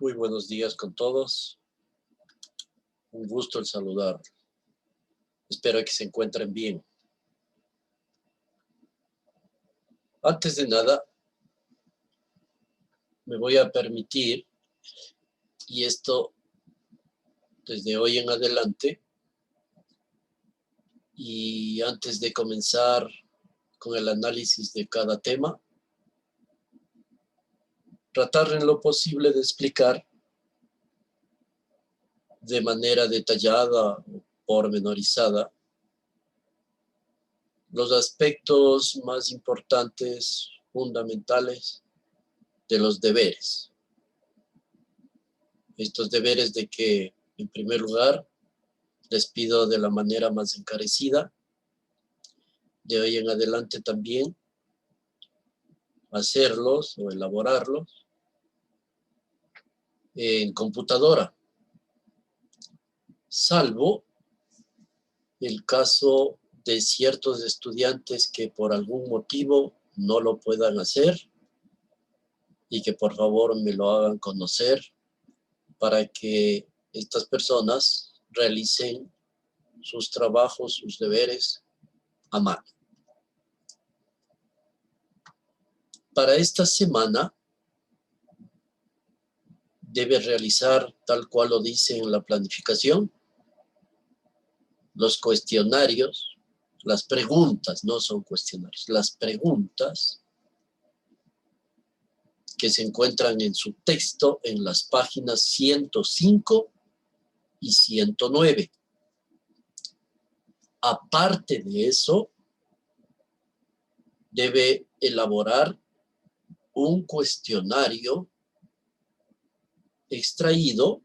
Muy buenos días con todos. Un gusto el saludar. Espero que se encuentren bien. Antes de nada, me voy a permitir, y esto desde hoy en adelante, y antes de comenzar con el análisis de cada tema, tratar en lo posible de explicar de manera detallada o pormenorizada los aspectos más importantes, fundamentales de los deberes. Estos deberes de que, en primer lugar, les pido de la manera más encarecida, de hoy en adelante también, hacerlos o elaborarlos en computadora, salvo el caso de ciertos estudiantes que por algún motivo no lo puedan hacer y que por favor me lo hagan conocer para que estas personas realicen sus trabajos, sus deberes a mano. Para esta semana debe realizar, tal cual lo dice en la planificación, los cuestionarios, las preguntas, no son cuestionarios, las preguntas que se encuentran en su texto en las páginas 105 y 109. Aparte de eso, debe elaborar un cuestionario extraído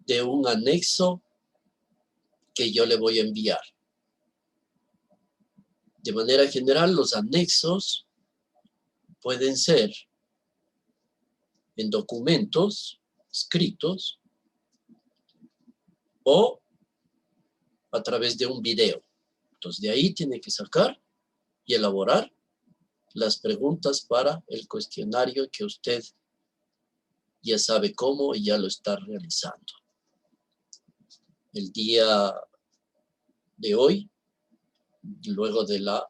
de un anexo que yo le voy a enviar. De manera general, los anexos pueden ser en documentos escritos o a través de un video. Entonces, de ahí tiene que sacar y elaborar las preguntas para el cuestionario que usted ya sabe cómo y ya lo está realizando. El día de hoy, luego de la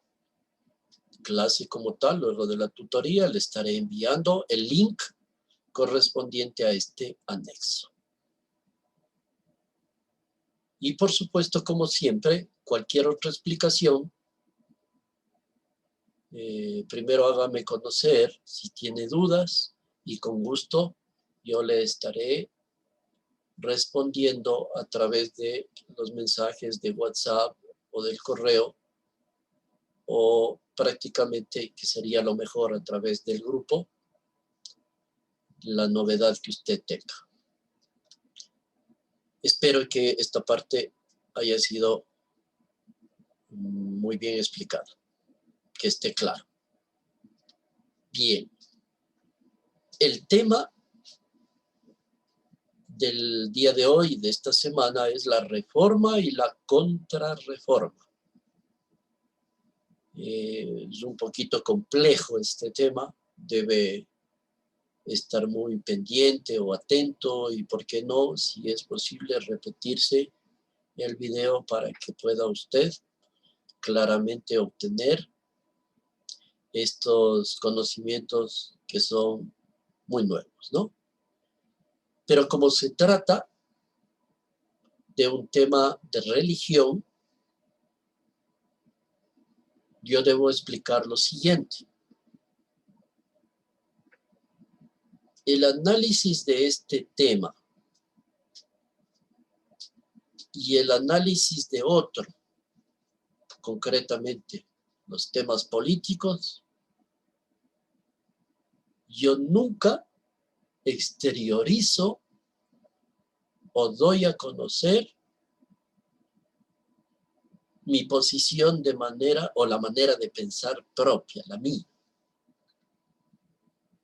clase como tal, luego de la tutoría, le estaré enviando el link correspondiente a este anexo. Y por supuesto, como siempre, cualquier otra explicación, primero hágame conocer si tiene dudas y con gusto yo le estaré respondiendo a través de los mensajes de WhatsApp o del correo, o prácticamente, que sería lo mejor, a través del grupo, la novedad que usted tenga. Espero que esta parte haya sido muy bien explicada, que esté claro. Bien. El tema del día de hoy, de esta semana, es la reforma y la contrarreforma. Es un poquito complejo este tema, debe estar muy pendiente o atento y, ¿por qué no?, si es posible, repetirse el video para que pueda usted claramente obtener estos conocimientos que son muy nuevos, ¿no? Pero como se trata de un tema de religión, yo debo explicar lo siguiente. El análisis de este tema y el análisis de otro, concretamente los temas políticos, yo nunca exteriorizo o doy a conocer mi posición de manera o la manera de pensar propia, la mía,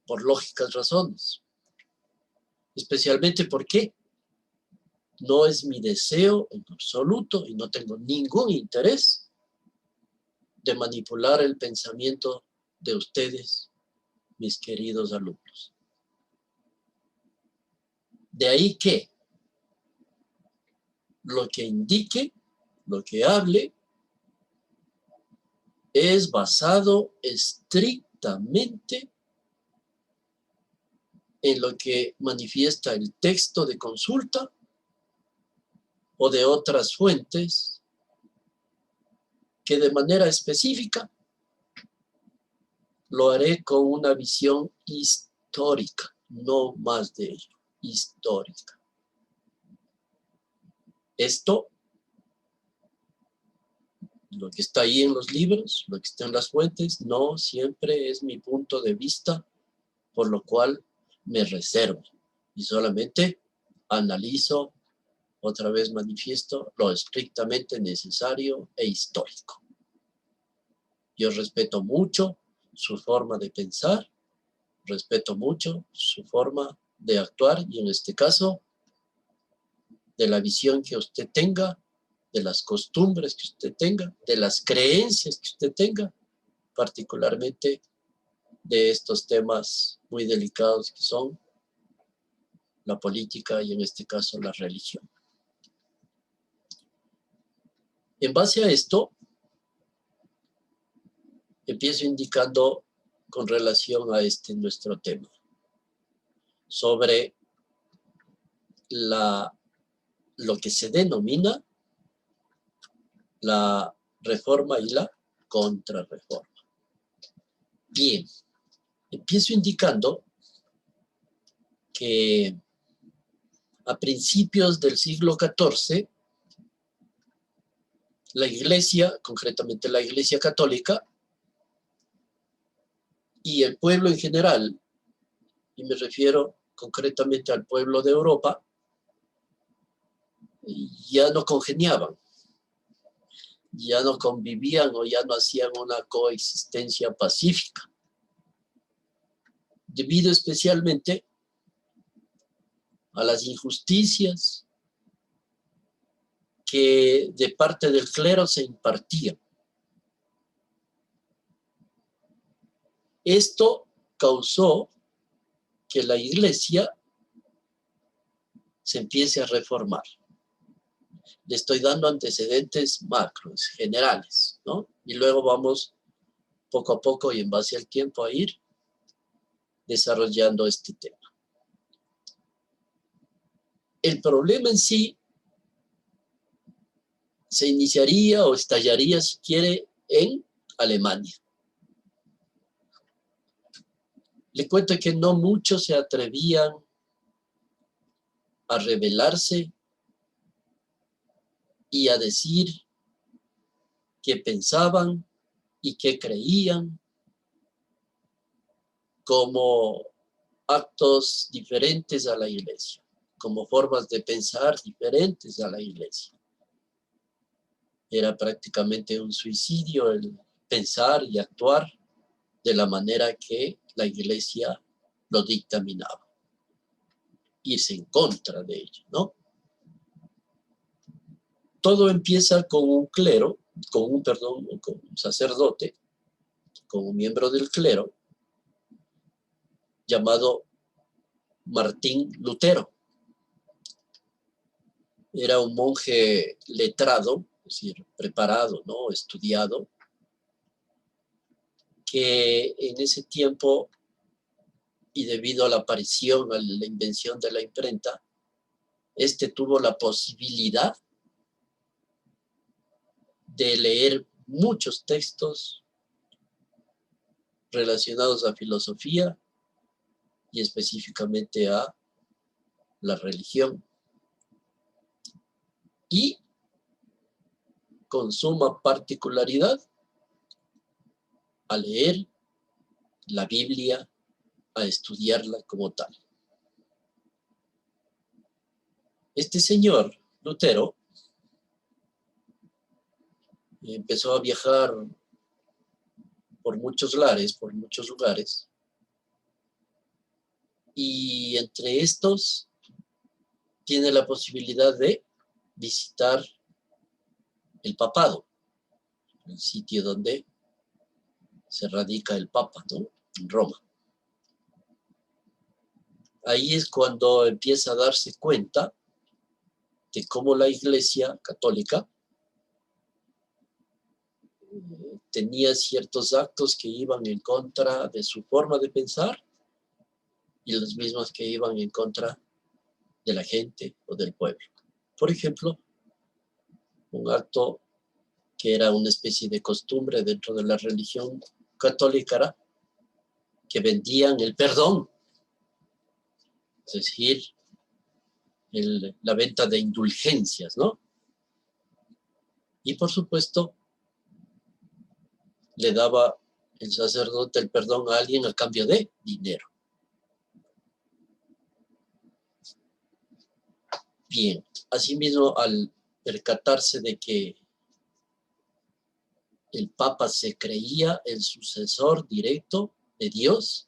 por lógicas razones. Especialmente porque no es mi deseo en absoluto y no tengo ningún interés de manipular el pensamiento de ustedes, mis queridos alumnos. De ahí que lo que indique, lo que hable, es basado estrictamente en lo que manifiesta el texto de consulta o de otras fuentes que de manera específica lo haré con una visión histórica, no más de ello, histórica. Esto, lo que está ahí en los libros, lo que está en las fuentes, no siempre es mi punto de vista, por lo cual me reservo y solamente analizo, otra vez manifiesto, lo estrictamente necesario e histórico. Yo respeto mucho su forma de pensar, respeto mucho su forma de actuar y en este caso, de la visión que usted tenga, de las costumbres que usted tenga, de las creencias que usted tenga, particularmente de estos temas muy delicados que son la política y en este caso la religión. En base a esto, empiezo indicando con relación a nuestro tema, sobre lo que se denomina la reforma y la contrarreforma. Bien, empiezo indicando que a principios del siglo XIV, la Iglesia, concretamente la Iglesia Católica, y el pueblo en general, y me refiero concretamente al pueblo de Europa, ya no congeniaban, ya no convivían o ya no hacían una coexistencia pacífica, debido especialmente a las injusticias que de parte del clero se impartían. Esto causó que la Iglesia se empiece a reformar. Le estoy dando antecedentes macros, generales, ¿no? Y luego vamos poco a poco y en base al tiempo a ir desarrollando este tema. El problema en sí se iniciaría o estallaría, si quiere, en Alemania. Le cuento que no muchos se atrevían a rebelarse y a decir qué pensaban y qué creían como actos diferentes a la Iglesia, como formas de pensar diferentes a la Iglesia. Era prácticamente un suicidio el pensar y actuar de la manera que la Iglesia lo dictaminaba. Irse en contra de ello, ¿no? Todo empieza con un clero, con un sacerdote, con un miembro del clero, llamado Martín Lutero. Era un monje letrado, es decir, preparado, ¿no? Estudiado, que en ese tiempo, y debido a la aparición, a la invención de la imprenta, tuvo la posibilidad de leer muchos textos relacionados a filosofía y específicamente a la religión. Y con suma particularidad a leer la Biblia, a estudiarla como tal. Este señor, Lutero, empezó a viajar por muchos lares, por muchos lugares, y entre estos tiene la posibilidad de visitar el papado, el sitio donde se radica el Papa, ¿no? En Roma. ahí es cuando empieza a darse cuenta de cómo la Iglesia Católica tenía ciertos actos que iban en contra de su forma de pensar y los mismos que iban en contra de la gente o del pueblo. Por ejemplo, un acto que era una especie de costumbre dentro de la religión católica era que vendían el perdón, es decir, la venta de indulgencias, ¿no? Y por supuesto, le daba el sacerdote el perdón a alguien a cambio de dinero. Bien, asimismo, al percatarse de que el Papa se creía el sucesor directo de Dios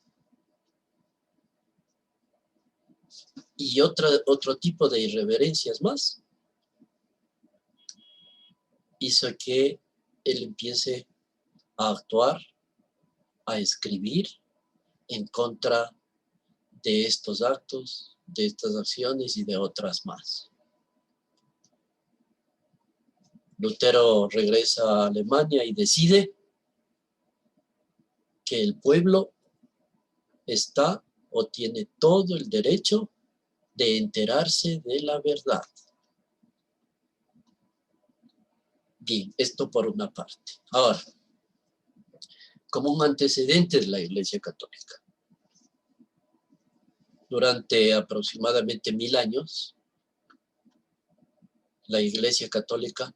y otro tipo de irreverencias más, hizo que él empiece a actuar, a escribir en contra de estos actos, de estas acciones y de otras más. Lutero regresa a Alemania y decide que el pueblo está o tiene todo el derecho de enterarse de la verdad. Bien, esto por una parte. Ahora, como un antecedente de la Iglesia Católica. Durante aproximadamente 1000 años, la Iglesia Católica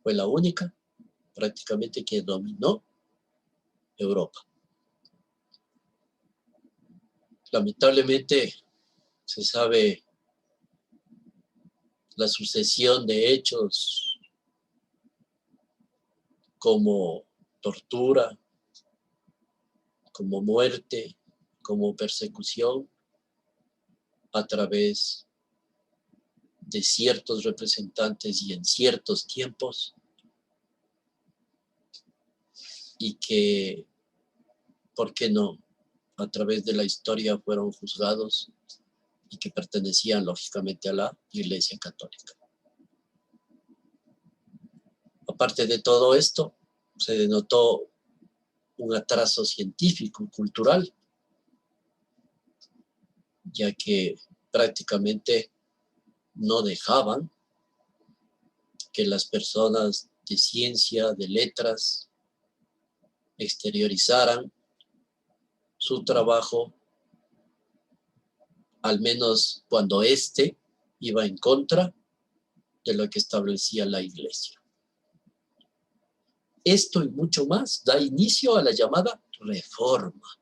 fue la única prácticamente que dominó Europa. Lamentablemente se sabe la sucesión de hechos como tortura, como muerte, como persecución a través de ciertos representantes y en ciertos tiempos, y que, ¿por qué no?, a través de la historia fueron juzgados y que pertenecían lógicamente a la Iglesia Católica. Aparte de todo esto, se denotó un atraso científico y cultural, ya que prácticamente no dejaban que las personas de ciencia, de letras, exteriorizaran su trabajo, al menos cuando éste iba en contra de lo que establecía la Iglesia. Esto y mucho más da inicio a la llamada Reforma.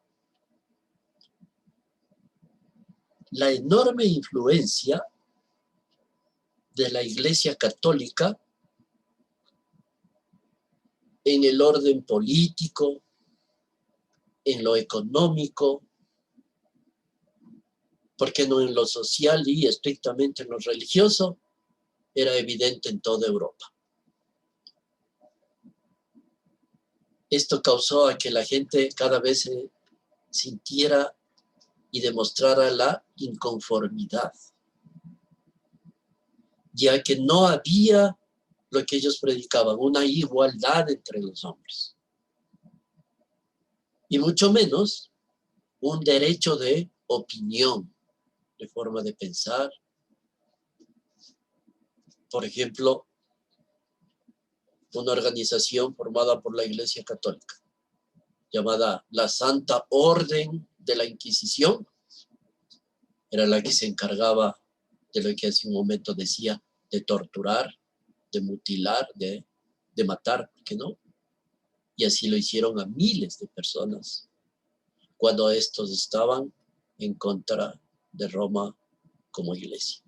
La enorme influencia de la Iglesia Católica en el orden político, en lo económico, ¿por qué no en lo social y estrictamente en lo religioso?, era evidente en toda Europa. Esto causó a que la gente cada vez se sintiera y demostrara la inconformidad, ya que no había lo que ellos predicaban, una igualdad entre los hombres, y mucho menos un derecho de opinión, de forma de pensar. Por ejemplo, una organización formada por la Iglesia Católica, llamada la Santa Orden de la Inquisición, era la que se encargaba de lo que hace un momento decía, de torturar, de mutilar, de matar, ¿por qué no? Y así lo hicieron a miles de personas cuando estos estaban en contra de Roma como iglesia.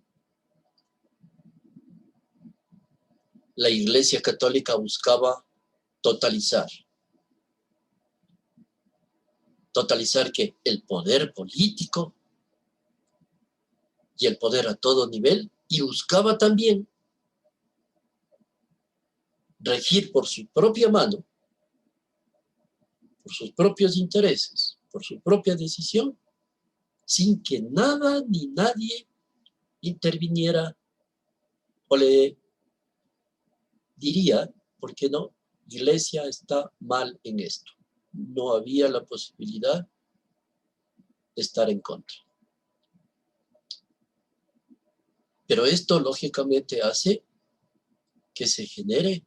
La Iglesia Católica buscaba totalizar que el poder político y el poder a todo nivel, y buscaba también regir por su propia mano, por sus propios intereses, por su propia decisión, sin que nada ni nadie interviniera o le diría, ¿por qué no? Iglesia está mal en esto. No había la posibilidad de estar en contra. Pero esto lógicamente hace que se genere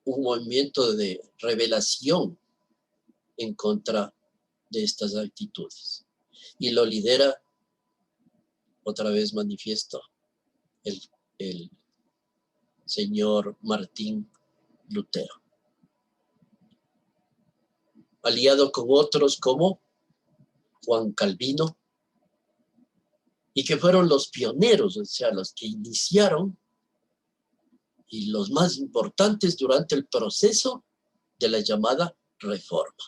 un movimiento de rebelión en contra de estas actitudes. Y lo lidera, otra vez manifiesto, el señor Martín Lutero, aliado con otros como Juan Calvino, y que fueron los pioneros, o sea, los que iniciaron y los más importantes durante el proceso de la llamada Reforma.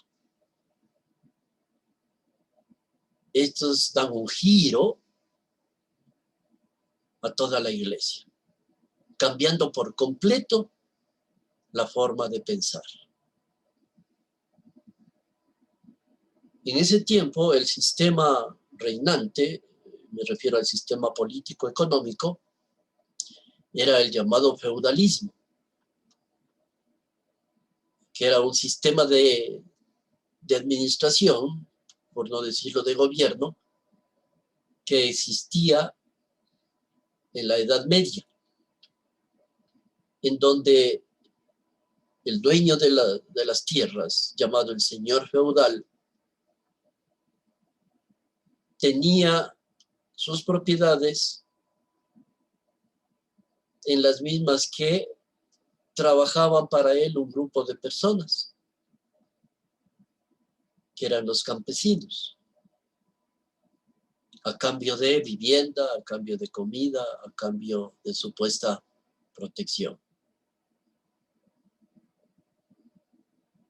Estos dan un giro a toda la iglesia, cambiando por completo la forma de pensar. En ese tiempo, el sistema reinante, me refiero al sistema político-económico, era el llamado feudalismo, que era un sistema de administración, por no decirlo de gobierno, que existía en la Edad Media, en donde el dueño de las tierras, llamado el señor feudal, tenía sus propiedades en las mismas que trabajaban para él un grupo de personas, que eran los campesinos, a cambio de vivienda, a cambio de comida, a cambio de supuesta protección.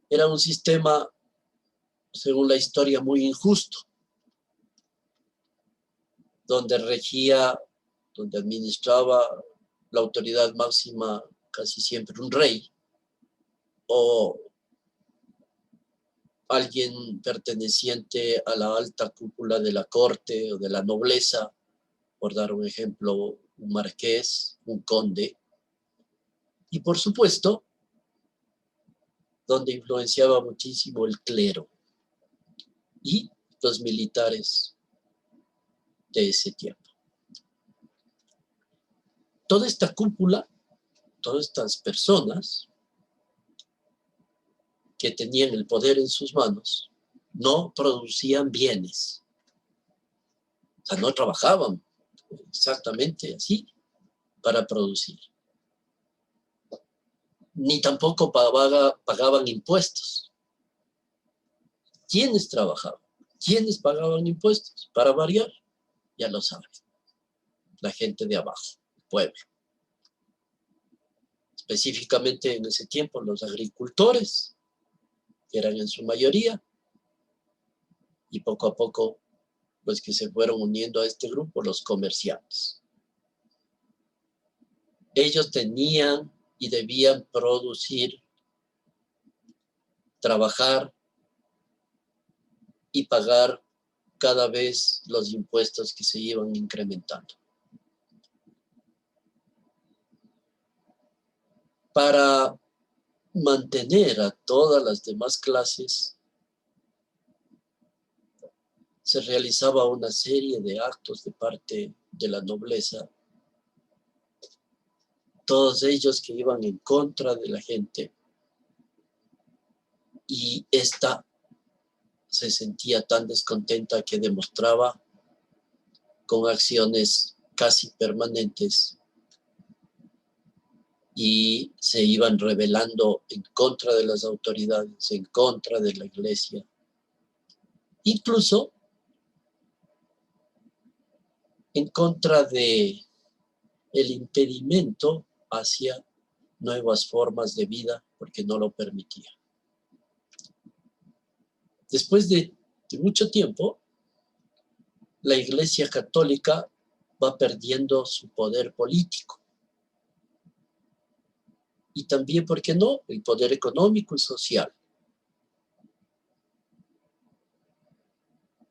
Era un sistema, según la historia, muy injusto, donde regía, donde administraba la autoridad máxima casi siempre un rey o alguien perteneciente a la alta cúpula de la corte o de la nobleza, por dar un ejemplo, un marqués, un conde, y por supuesto, donde influenciaba muchísimo el clero y los militares de ese tiempo. Toda esta cúpula, todas estas personas que tenían el poder en sus manos, no producían bienes. O sea, no trabajaban exactamente así para producir. Ni tampoco pagaban impuestos. ¿Quiénes trabajaban? ¿Quiénes pagaban impuestos? Para variar, ya lo saben, la gente de abajo, el pueblo. Específicamente en ese tiempo los agricultores, que eran en su mayoría, y poco a poco los que se fueron uniendo a este grupo, los comerciantes. Ellos tenían y debían producir, trabajar y pagar cada vez los impuestos que se iban incrementando. Para mantener a todas las demás clases, se realizaba una serie de actos de parte de la nobleza, todos ellos que iban en contra de la gente, y esta se sentía tan descontenta que demostraba con acciones casi permanentes y se iban rebelando en contra de las autoridades, en contra de la iglesia. Incluso en contra de el impedimento hacia nuevas formas de vida, porque no lo permitía. Después de mucho tiempo, la Iglesia Católica va perdiendo su poder político. Y también, ¿por qué no?, el poder económico y social.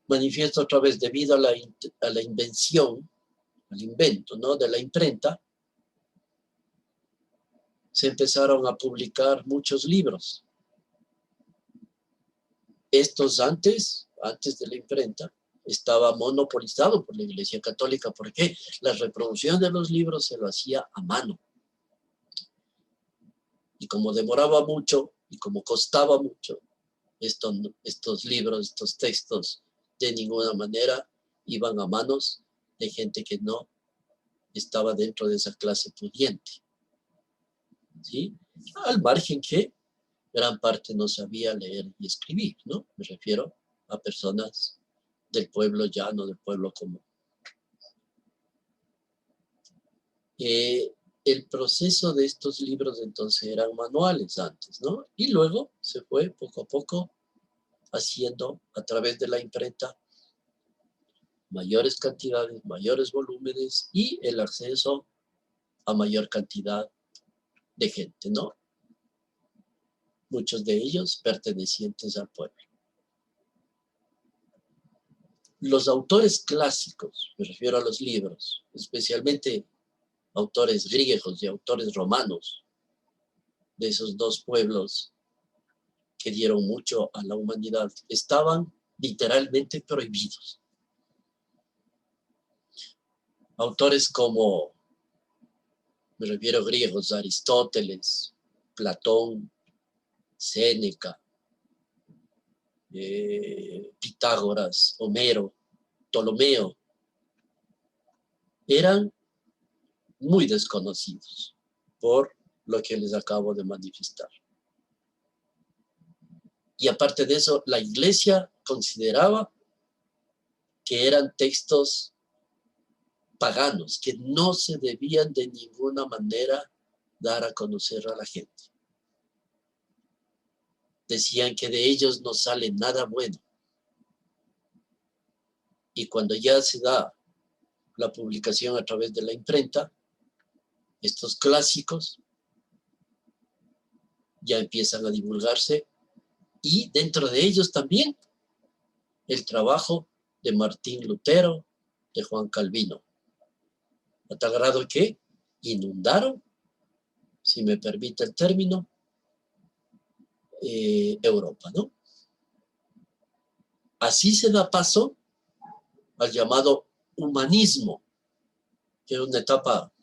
Manifiesto otra vez, debido a la invención, al invento, ¿no?, de la imprenta, se empezaron a publicar muchos libros. Estos antes de la imprenta, estaba monopolizado por la Iglesia Católica, porque la reproducción de los libros se lo hacía a mano. Y como demoraba mucho y como costaba mucho, estos libros, estos textos, de ninguna manera iban a manos de gente que no estaba dentro de esa clase pudiente, ¿sí? Al margen que gran parte no sabía leer y escribir, ¿no? Me refiero a personas del pueblo llano, del pueblo común. El proceso de estos libros entonces eran manuales antes, ¿no? Y luego se fue poco a poco haciendo a través de la imprenta mayores cantidades, mayores volúmenes y el acceso a mayor cantidad de gente, ¿no? Muchos de ellos pertenecientes al pueblo. Los autores clásicos, me refiero a los libros, especialmente autores griegos y autores romanos, de esos dos pueblos que dieron mucho a la humanidad, estaban literalmente prohibidos. Autores como, me refiero a griegos, Aristóteles, Platón, Séneca, Pitágoras, Homero, Ptolomeo, eran muy desconocidos por lo que les acabo de manifestar. Y aparte de eso, la Iglesia consideraba que eran textos paganos, que no se debían de ninguna manera dar a conocer a la gente. Decían que de ellos no sale nada bueno. Y cuando ya se da la publicación a través de la imprenta, estos clásicos ya empiezan a divulgarse, y dentro de ellos también el trabajo de Martín Lutero, de Juan Calvino, a tal grado que inundaron, si me permite el término, Europa, ¿no? Así se da paso al llamado humanismo, que es una etapa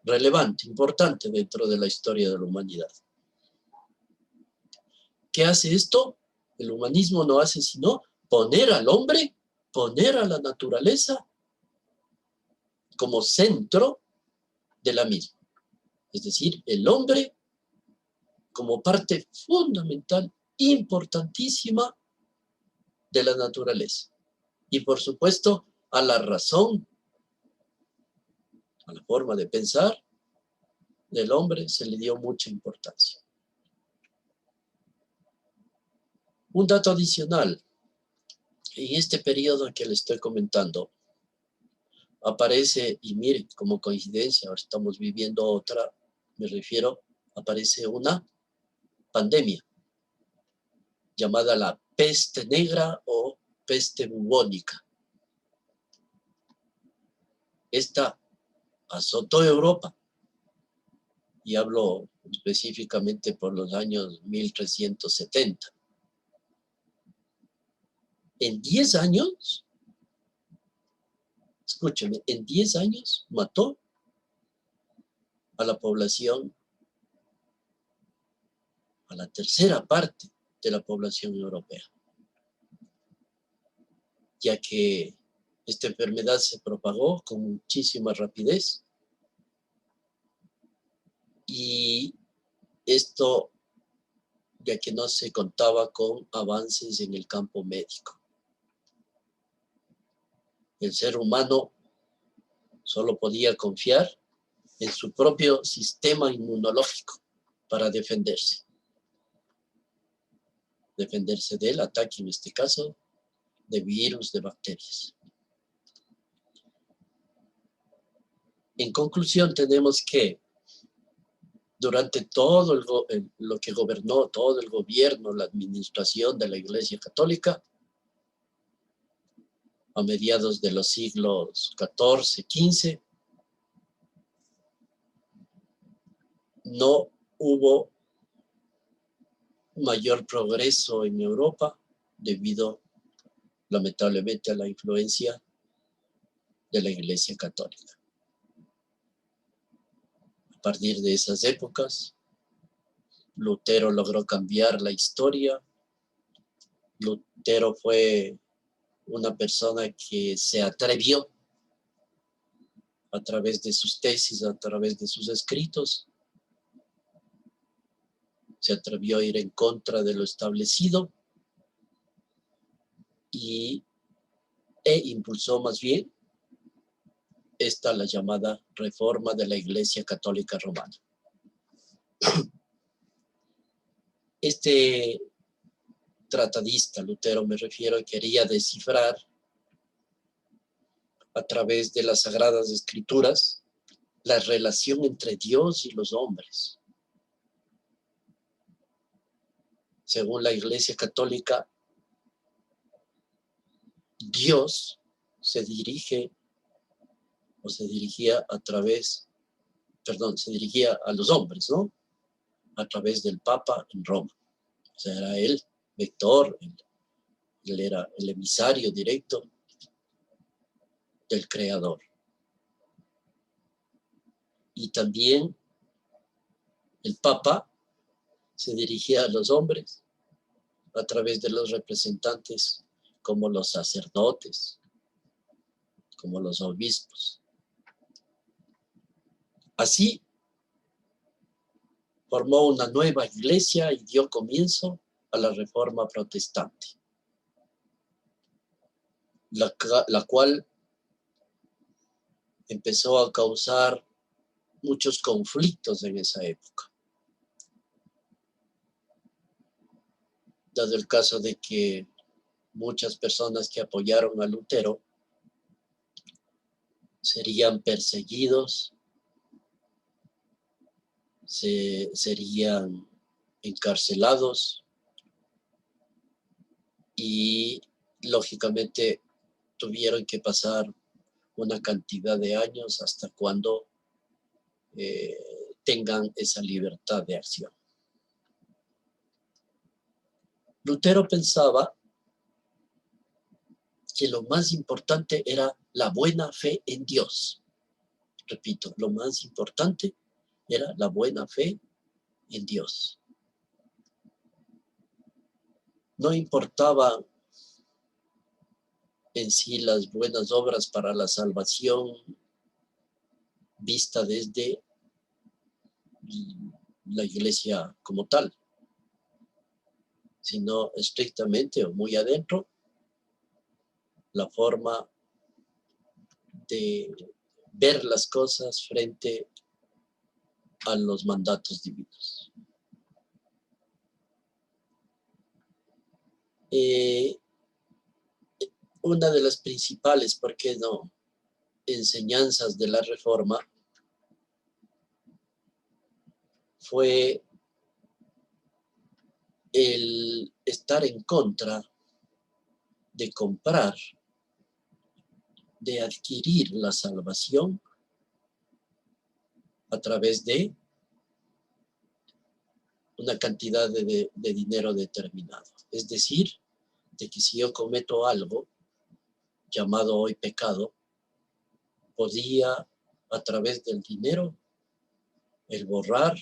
relevante, importante dentro de la historia de la humanidad. ¿Qué hace esto? El humanismo no hace sino poner al hombre, poner a la naturaleza como centro de la misma. Es decir, el hombre como parte fundamental, importantísima de la naturaleza. Y por supuesto, a la razón, a la forma de pensar del hombre se le dio mucha importancia. Un dato adicional, en este periodo que le estoy comentando, aparece, y mire, como coincidencia, ahora estamos viviendo otra, me refiero, aparece una pandemia llamada la peste negra o peste bubónica. Esta azotó Europa, y hablo específicamente por los años 1370. En 10 años, escúcheme, en 10 años mató a la población, a la tercera parte de la población europea, ya que esta enfermedad se propagó con muchísima rapidez, y esto ya que no se contaba con avances en el campo médico. El ser humano solo podía confiar en su propio sistema inmunológico para defenderse. Defenderse del ataque, en este caso, de virus, de bacterias. En conclusión, tenemos que durante todo lo que gobernó, todo el gobierno, la administración de la Iglesia Católica, a mediados de los siglos XIV, XV, no hubo mayor progreso en Europa debido, lamentablemente, a la influencia de la Iglesia Católica. A partir de esas épocas, Lutero logró cambiar la historia. Lutero fue una persona que se atrevió a través de sus tesis, a través de sus escritos, se atrevió a ir en contra de lo establecido e impulsó más bien la llamada reforma de la Iglesia Católica Romana. Este tratadista, Lutero me refiero, quería descifrar a través de las Sagradas Escrituras la relación entre Dios y los hombres. Según la Iglesia Católica, Dios se dirigía a los hombres, ¿no? A través del Papa en Roma. O sea, era el vector, él era el emisario directo del Creador. Y también el Papa se dirigía a los hombres a través de los representantes como los sacerdotes, como los obispos. Así formó una nueva iglesia y dio comienzo a la Reforma Protestante, la cual empezó a causar muchos conflictos en esa época. Dado el caso de que muchas personas que apoyaron a Lutero serían perseguidos, serían encarcelados y lógicamente tuvieron que pasar una cantidad de años hasta cuando tengan esa libertad de acción. Lutero pensaba que lo más importante era la buena fe en Dios. Repito, lo más importante era la buena fe en Dios. No importaba en sí las buenas obras para la salvación vista desde la iglesia como tal, sino estrictamente o muy adentro la forma de ver las cosas frente a los mandatos divinos. Una de las principales, ¿por qué no?, enseñanzas de la Reforma fue el estar en contra de comprar, de adquirir la salvación a través de una cantidad de dinero determinado. Es decir, de que si yo cometo algo llamado hoy pecado, podía a través del dinero el borrar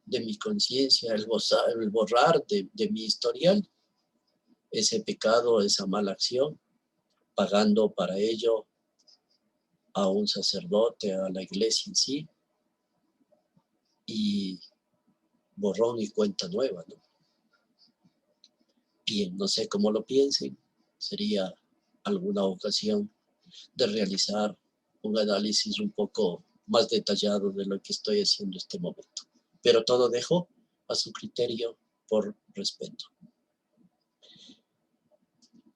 de mi conciencia, el borrar de mi historial ese pecado, esa mala acción, pagando para ello a un sacerdote, a la iglesia en sí, y borrón y cuenta nueva, ¿no? Bien, no sé cómo lo piensen, sería alguna ocasión de realizar un análisis un poco más detallado de lo que estoy haciendo en este momento. Pero todo dejo a su criterio por respeto.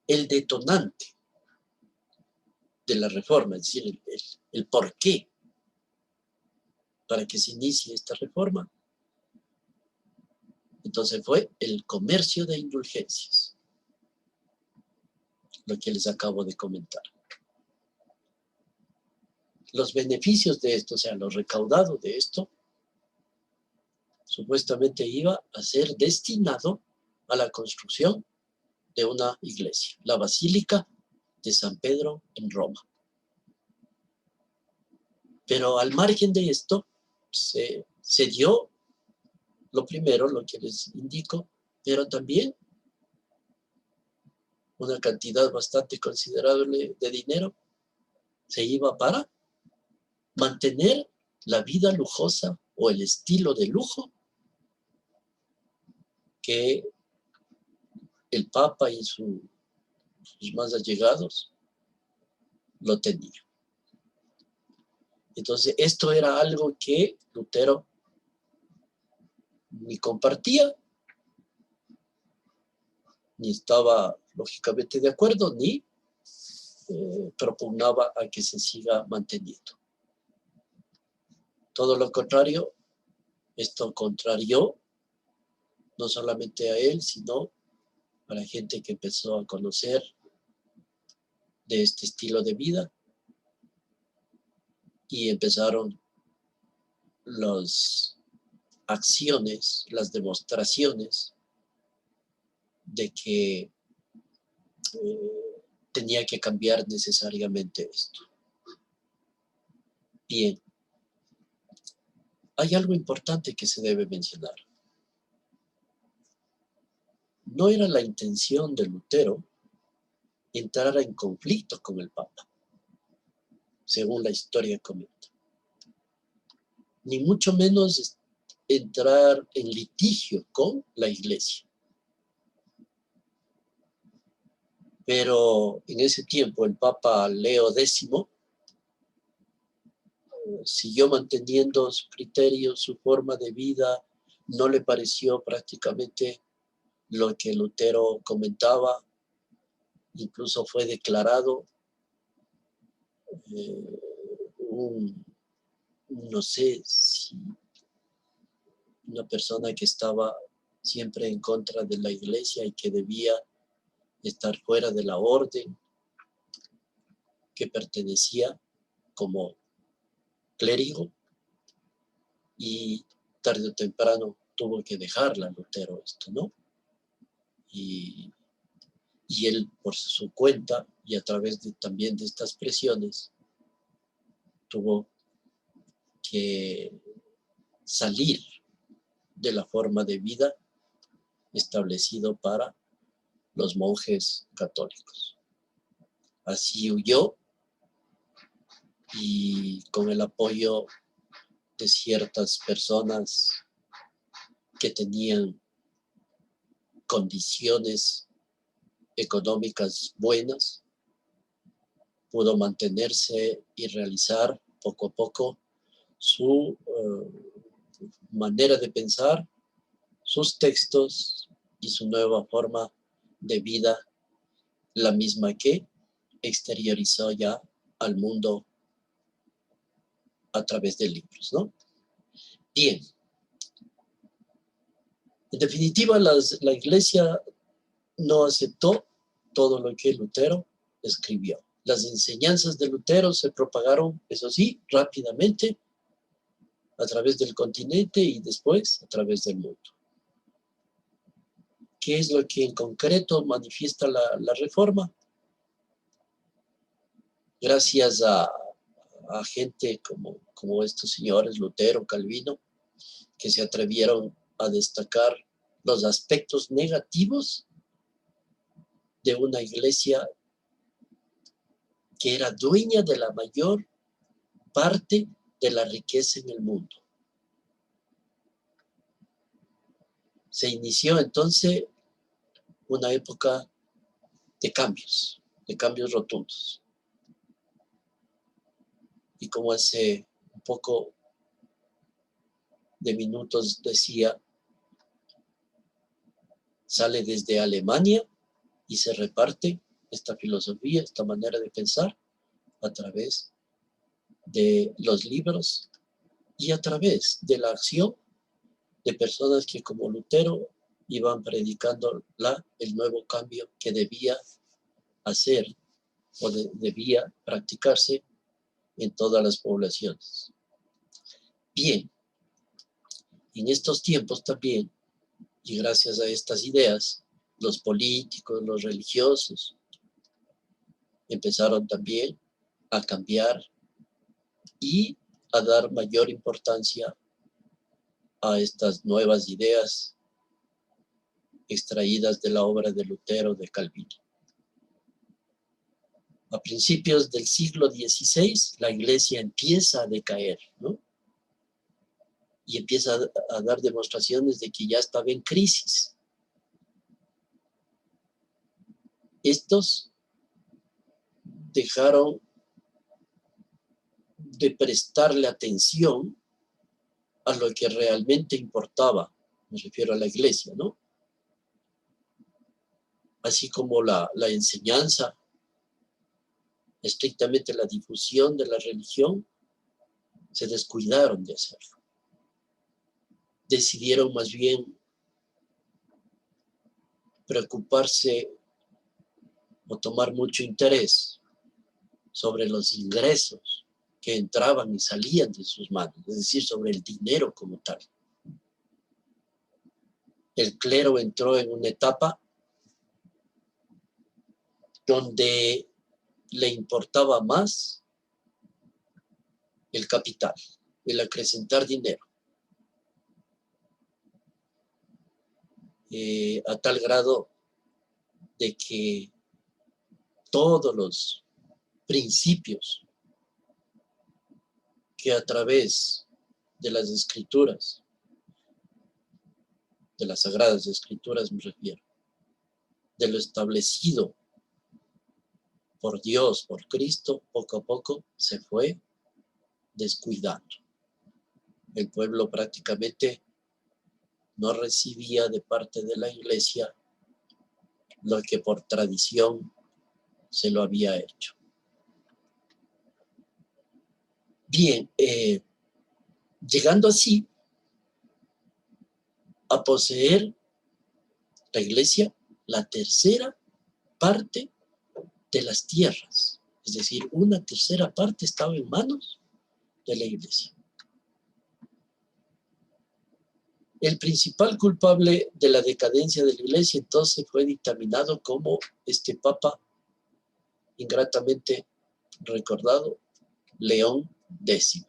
El detonante de la reforma, es decir, el por qué para que se inicie esta reforma, entonces fue el comercio de indulgencias, lo que les acabo de comentar. los beneficios de esto, o sea, lo recaudado de esto, supuestamente iba a ser destinado a la construcción de una iglesia, la Basílica de San Pedro en Roma. Pero al margen de esto, se dio lo primero, lo que les indico, pero también una cantidad bastante considerable de dinero se iba para mantener la vida lujosa o el estilo de lujo que el Papa y sus más allegados lo tenían. Entonces, esto era algo que Lutero ni compartía, ni estaba lógicamente de acuerdo, ni propugnaba a que se siga manteniendo. Todo lo contrario, esto contrarió no solamente a él, sino a la gente que empezó a conocer de este estilo de vida y empezaron las acciones, las demostraciones de que tenía que cambiar necesariamente esto. Bien, hay algo importante que se debe mencionar. No era la intención de Lutero entrar en conflicto con el Papa, según la historia comenta. Ni mucho menos entrar en litigio con la Iglesia. Pero en ese tiempo el Papa Leo X siguió manteniendo su criterio, su forma de vida, no le pareció prácticamente lo que Lutero comentaba, incluso fue declarado no sé si una persona que estaba siempre en contra de la iglesia y que debía estar fuera de la orden, que pertenecía como clérigo y tarde o temprano tuvo que dejarla Lutero esto, ¿no? Y él por su cuenta y a través también de estas presiones tuvo que salir de la forma de vida establecido para los monjes católicos. Así huyó y con el apoyo de ciertas personas que tenían condiciones económicas buenas, pudo mantenerse y realizar poco a poco su manera de pensar, sus textos y su nueva forma de vida, la misma que exteriorizó ya al mundo a través de libros, ¿no? Bien. En definitiva, la Iglesia no aceptó todo lo que Lutero escribió. Las enseñanzas de Lutero se propagaron, eso sí, rápidamente a través del continente y después a través del mundo. ¿Qué es lo que en concreto manifiesta la reforma? Gracias a gente como estos señores, Lutero, Calvino, que se atrevieron a destacar los aspectos negativos de una iglesia que era dueña de la mayor parte de la riqueza en el mundo. Se inició entonces una época de cambios rotundos. Y como hace un poco de minutos decía, sale desde Alemania y se reparte esta filosofía, esta manera de pensar a través de los libros y a través de la acción de personas que como Lutero iban predicando el nuevo cambio que debía hacer o debía practicarse en todas las poblaciones. Bien, en estos tiempos también, y gracias a estas ideas, los políticos, los religiosos, empezaron también a cambiar y a dar mayor importancia a estas nuevas ideas extraídas de la obra de Lutero, de Calvino. A principios del siglo XVI, la iglesia empieza a decaer, ¿no? Y empieza a dar demostraciones de que ya estaba en crisis. Estos dejaron de prestarle atención a lo que realmente importaba, me refiero a la iglesia, ¿no? Así como la enseñanza, estrictamente la difusión de la religión, se descuidaron de hacerlo. Decidieron más bien preocuparse o tomar mucho interés sobre los ingresos que entraban y salían de sus manos, es decir, sobre el dinero como tal. El clero entró en una etapa donde le importaba más el capital, el acrecentar dinero, a tal grado de que todos los principios que a través de las escrituras, de las sagradas escrituras me refiero, de lo establecido por Dios, por Cristo, poco a poco se fue descuidando. El pueblo prácticamente no recibía de parte de la iglesia lo que por tradición se lo había hecho. Bien, llegando así a poseer la iglesia la tercera parte de las tierras, es decir, una tercera parte estaba en manos de la iglesia. El principal culpable de la decadencia de la iglesia entonces fue dictaminado como este papa ingratamente recordado, León X,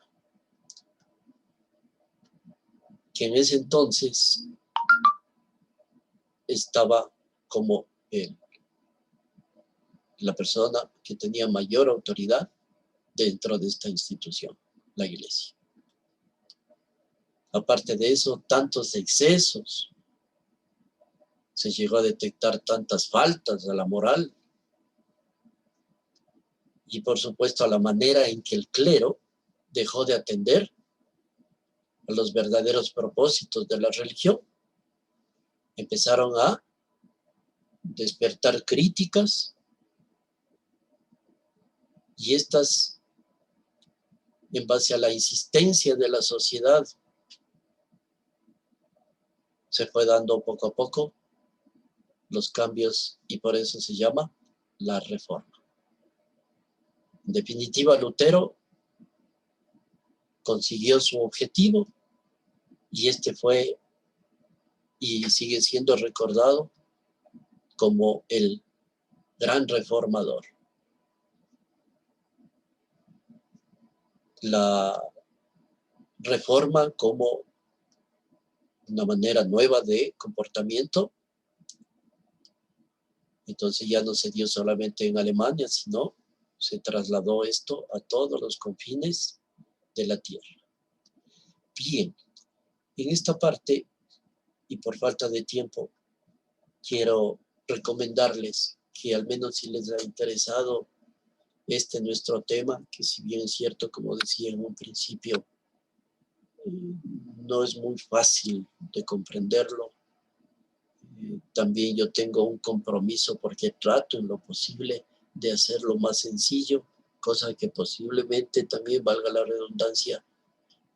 que en ese entonces estaba como la persona que tenía mayor autoridad dentro de esta institución, la iglesia. Aparte de eso, tantos excesos, se llegó a detectar tantas faltas a la moral y por supuesto a la manera en que el clero dejó de atender a los verdaderos propósitos de la religión. Empezaron a despertar críticas y estas, en base a la insistencia de la sociedad, se fue dando poco a poco los cambios y por eso se llama la reforma. En definitiva, Lutero consiguió su objetivo y este fue y sigue siendo recordado como el gran reformador. La reforma como una manera nueva de comportamiento, entonces ya no se dio solamente en Alemania, sino se trasladó esto a todos los confines de la tierra. Bien, en esta parte, y por falta de tiempo, quiero recomendarles que al menos si les ha interesado nuestro tema, que si bien es cierto, como decía en un principio, no es muy fácil de comprenderlo. También yo tengo un compromiso porque trato en lo posible de hacerlo más sencillo, cosa que posiblemente también, valga la redundancia,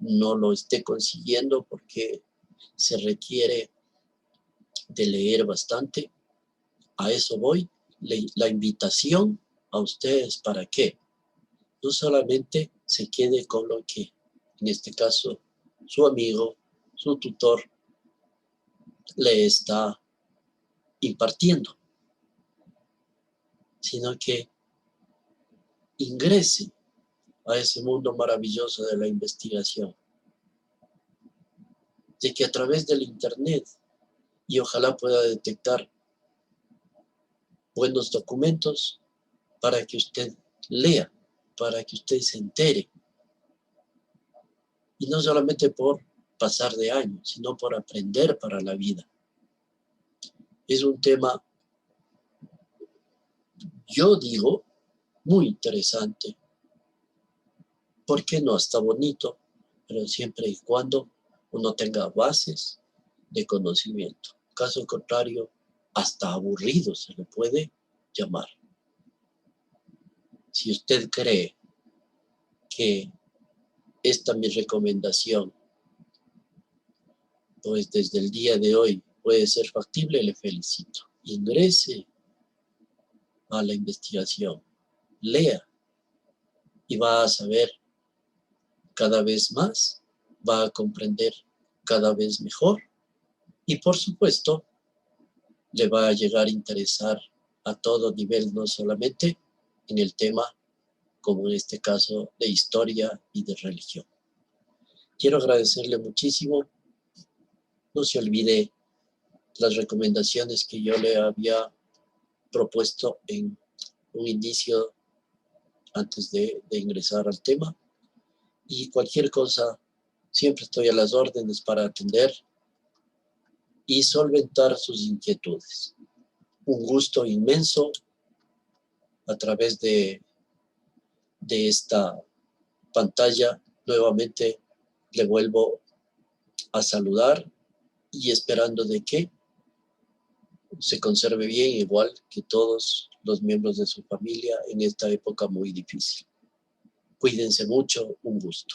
no lo esté consiguiendo porque se requiere de leer bastante. A eso voy. La invitación a ustedes, ¿para qué? no solamente se quede con lo que, en este caso, su amigo, su tutor, le está impartiendo, sino que ingrese a ese mundo maravilloso de la investigación, de que a través del Internet, y ojalá pueda detectar buenos documentos para que usted lea, para que usted se entere, y no solamente por pasar de años, sino por aprender para la vida. Es un tema, yo digo, muy interesante. ¿Por qué no? Está bonito, pero siempre y cuando uno tenga bases de conocimiento. Caso contrario, hasta aburrido se le puede llamar. Si usted cree que esta mi recomendación, pues desde el día de hoy puede ser factible, le felicito. Ingrese a la investigación, lea y va a saber cada vez más, va a comprender cada vez mejor y por supuesto le va a llegar a interesar a todo nivel, no solamente en el tema, como en este caso, de historia y de religión. Quiero agradecerle muchísimo. No se olvide las recomendaciones que yo le había propuesto en un inicio antes de ingresar al tema. Y cualquier cosa, siempre estoy a las órdenes para atender y solventar sus inquietudes. Un gusto inmenso a través de esta pantalla. Nuevamente le vuelvo a saludar y esperando de que se conserve bien, igual que todos los miembros de su familia en esta época muy difícil. Cuídense mucho, un gusto.